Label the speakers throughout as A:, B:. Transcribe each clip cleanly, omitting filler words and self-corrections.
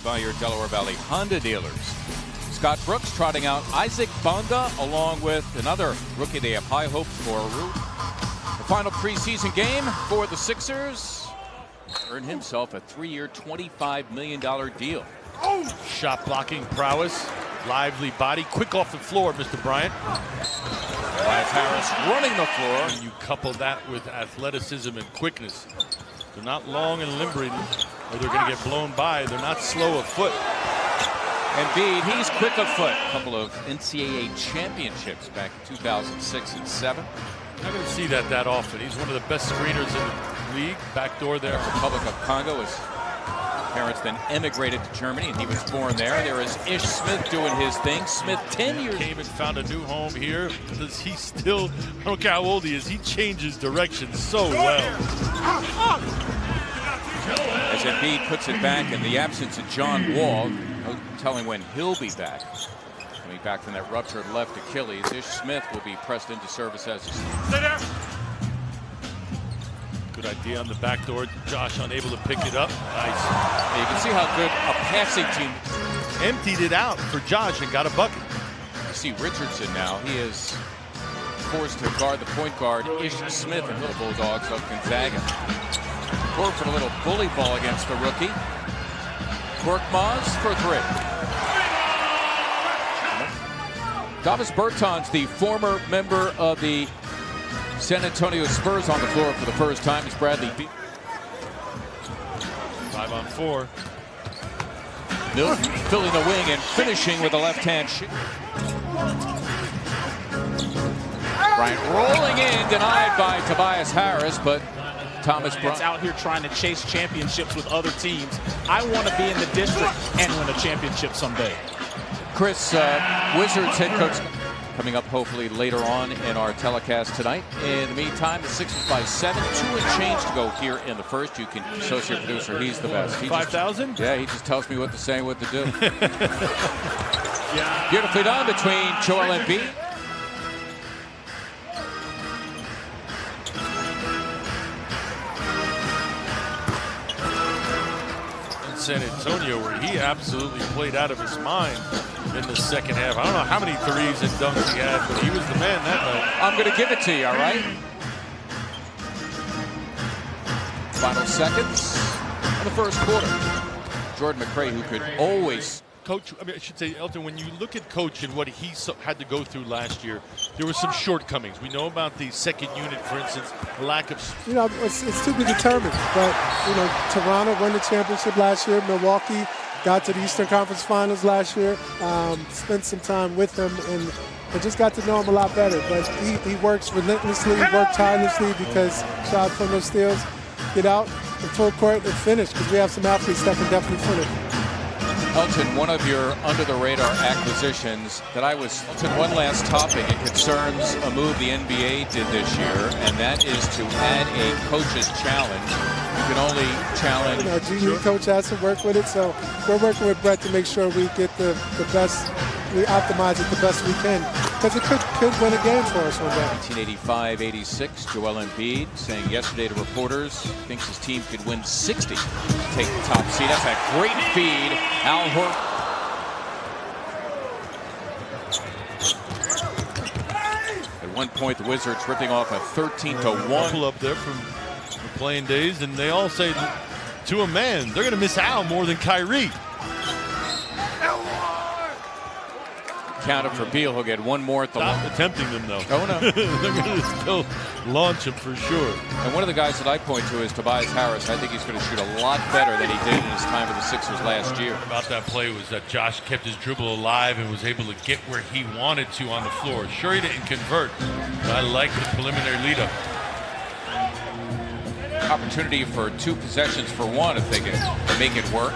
A: by your Delaware Valley Honda dealers. Scott Brooks trotting out Isaac Bonga along with another rookie they have high hopes for. The final preseason game for the Sixers. Earned himself a 3-year, $25 million deal.
B: Shot blocking prowess, lively body, quick off the floor, Mr. Bryant.
A: Tobias Harris running the floor.
B: And you couple that with athleticism and quickness. They're not long and limbering, or they're going to get blown by. They're not slow of foot.
A: Embiid, he's quick of foot. A couple of NCAA championships back in 2006 and 7.
B: Not going to see that often. He's one of the best screeners in the league. Backdoor there.
A: Republic of Congo. His parents then emigrated to Germany, and he was born there. There is Ish Smith doing his thing. Smith, 10 years.
B: Came and found a new home here. Does he still, I don't care how old he is, he changes direction so well.
A: As Embiid puts it back in the absence of John Wall, no telling when he'll be back. Coming back from that ruptured left Achilles, Ish Smith will be pressed into service as a...
B: Good idea on the back door. Josh unable to pick it up. Nice.
A: You can see how good a passing team
B: emptied it out for Josh and got a bucket.
A: You see Richardson now. He is forced to guard the point guard, Ish Smith, and Little Bulldogs of Gonzaga. Court for a little bully ball against the rookie. Korkmaz for 3. Davis Bertans, the former member of the San Antonio Spurs, on the floor for the first time. It's Bradley Beal.
B: 5 on 4.
A: Milton filling the wing and finishing with a left-hand shot. Bryant rolling in, denied by Tobias Harris, but Thomas Bryant
C: out here trying to chase championships with other teams. I want to be in the district and win a championship someday.
A: Chris, Wizards head coach, coming up hopefully later on in our telecast tonight. In the meantime, the Sixers by 7, 2 and change to go here in the first. You can associate producer, he's the best.
B: 5,000?
A: Yeah, he just tells me what to say and what to do. Beautifully done between Joel Embiid.
B: In San Antonio, where he absolutely played out of his mind in the second half. I don't know how many threes and dunks he had, but he was the man that night.
A: I'm going to give it to you, all right? Final seconds in the first quarter. Jordan McRae, who could always...
B: Coach, I mean, I should say, Elton, when you look at Coach and what he had to go through last year, there were some shortcomings. We know about the second unit, for instance, lack of...
D: You know, it's to be determined. But, you know, Toronto won the championship last year. Milwaukee got to the Eastern Conference Finals last year. Spent some time with him and I just got to know him a lot better. But he works relentlessly, worked tirelessly because shot from those steals, get out in full court and finish, because we have some athletes that can definitely finish.
A: Elton, one of your under-the-radar acquisitions that I was... Elton, one last topic. It concerns a move the NBA did this year, and that is to add a coach's challenge. You can only challenge...
D: Our G-League coach has to work with it, so we're working with Brett to make sure we get the best, we optimize it the best we can, because it could win a game for us one day.
A: 1985-86, Joel Embiid saying yesterday to reporters, thinks his team could win 60 to take the top seed. That's a great feed. Al Horford. At one point, the Wizards ripping off a 13-1.
B: Pull up there from the playing days, and they all say to a man, they're going to miss Al more than Kyrie.
A: Counted for Beal. He'll get one more at the
B: Stop attempting them, though.
A: Oh, no.
B: They're going to still launch him for sure.
A: And one of the guys that I point to is Tobias Harris. I think he's going to shoot a lot better than he did in his time with the Sixers last year.
B: About that play was that Josh kept his dribble alive and was able to get where he wanted to on the floor. Sure, he didn't convert, but I like the preliminary lead-up.
A: Opportunity for 2 possessions for 1 if they can make it work.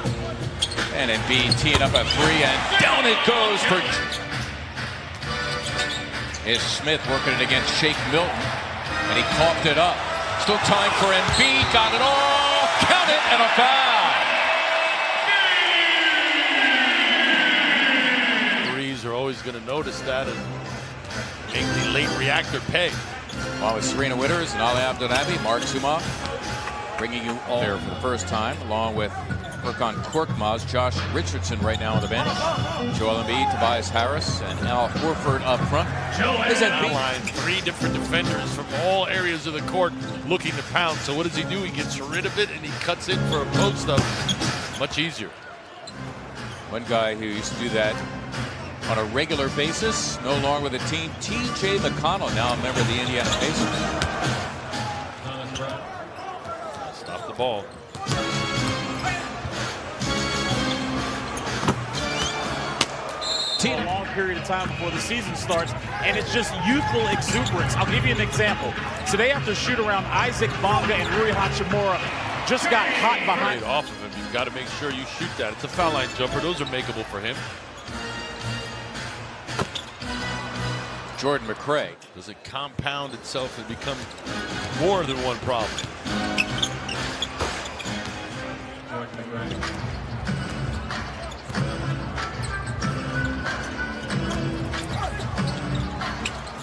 A: And Embiid teeing up a 3, and down it goes for... Is Smith working it against Shake Milton, and he coughed it up. Still time for Embiid, got it all, count it, and a foul.
B: Threes are always going to notice that and make the late reactor pay.
A: Along with Serena Witters and Ali Abdelnaby, Mark Zumoff, bringing you all there for the first time, along with Furkan Korkmaz, Josh Richardson right now on the bench. Joel Embiid, Tobias Harris, and Al Horford up front.
B: Line 3 different defenders from all areas of the court looking to pound. So what does he do? He gets rid of it and he cuts in for a post up. Much easier.
A: One guy who used to do that on a regular basis, no longer with the team, T.J. McConnell, now a member of the Indiana Pacers.
B: Stop the ball.
C: A long period of time before the season starts, and it's just youthful exuberance. I'll give you an example. Today, after shoot-around, Isaac Bonga and Rui Hachimura just got caught behind.
B: Off of him, you've got to make sure you shoot that. It's a foul line jumper. Those are makeable for him.
A: Jordan McRae.
B: Does it compound itself and become more than one problem?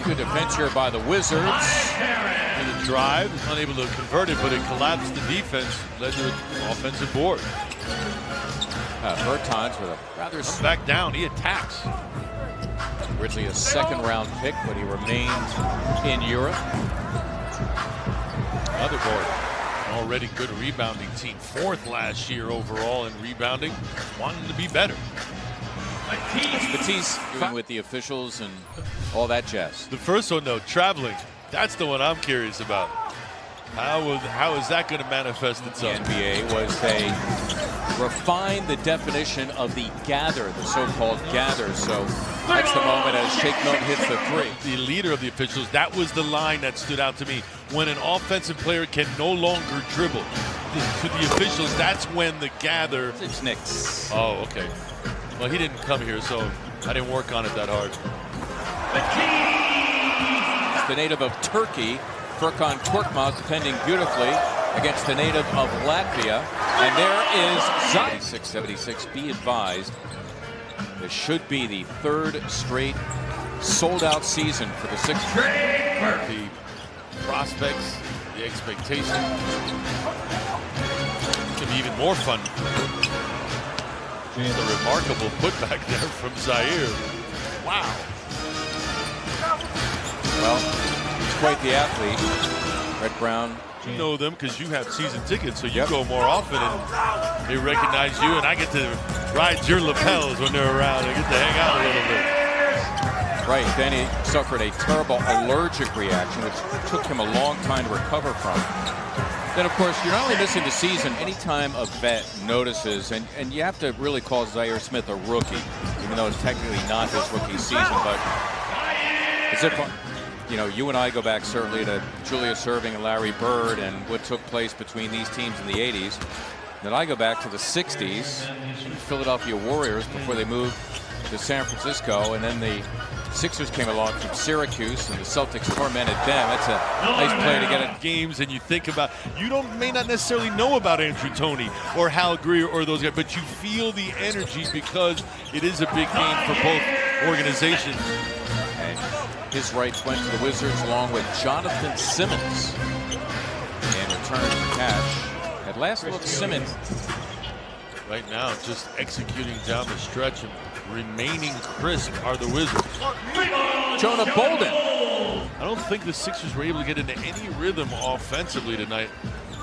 A: Good defense here by the Wizards.
B: In the drive, unable to convert it, but it collapsed the defense, led to an offensive board.
A: Bertans with a rather
B: back down, he attacks.
A: Originally a second-round pick, but he remained in Europe.
B: Another board. Already good rebounding team. 4th last year overall in rebounding. Wanting to be better.
A: Matisse doing with the officials and all that jazz.
B: The first one, though, traveling. That's the one I'm curious about. How is that going to manifest itself?
A: The NBA was they refined the definition of the gather, the so-called gather. So that's the moment as Shake Milton hits the 3.
B: The leader of the officials, that was the line that stood out to me. When an offensive player can no longer dribble, to the officials, that's when the gather.
A: It's Knicks.
B: Oh, okay. Well, he didn't come here, so I didn't work on it that hard.
A: The native of Turkey, Furkan Korkmaz, defending beautifully against the native of Latvia. And there is Zion. 76. Be advised, this should be the 3rd straight sold-out season for the Sixers.
B: The prospects, the expectation, to be even more fun. It's a remarkable putback there from Zaire. Wow.
A: Well, he's quite the athlete. Red Brown.
B: You know them because you have season tickets, so you go more often and they recognize you, and I get to ride your lapels when they're around. I get to hang out a little bit.
A: Right, then he suffered a terrible allergic reaction, which took him a long time to recover from. Then, of course, you're not only missing the season, anytime a vet notices, and you have to really call Zaire Smith a rookie, even though it's technically not his rookie season, but as if, you know, you and I go back certainly to Julius Erving and Larry Bird and what took place between these teams in the 80s. Then I go back to the 60s, Philadelphia Warriors before they moved to San Francisco, and then the Sixers came along from Syracuse, and the Celtics tormented them. That's a nice play to get it.
B: Games, and you think about, may not necessarily know about Andrew Toney or Hal Greer or those guys, but you feel the energy because it is a big game for both organizations.
A: And his rights went to the Wizards along with Jonathan Simmons. In return for cash. At last look, Simmons.
B: Right now, just executing down the stretch and remaining crisp are the Wizards.
A: Jonah Bolden.
B: I don't think the Sixers were able to get into any rhythm offensively tonight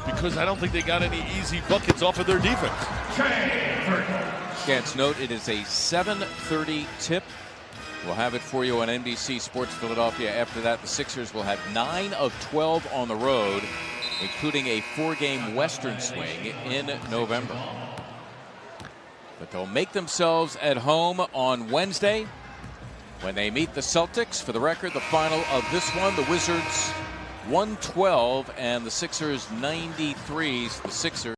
B: because I don't think they got any easy buckets off of their defense.
A: Gets note, it is a 7:30 tip. We'll have it for you on NBC Sports Philadelphia. After that, the Sixers will have 9 of 12 on the road, including a 4-game Western swing in November. But they'll make themselves at home on Wednesday when they meet the Celtics. For the record, the final of this one, the Wizards 112 and the Sixers 93. The Sixers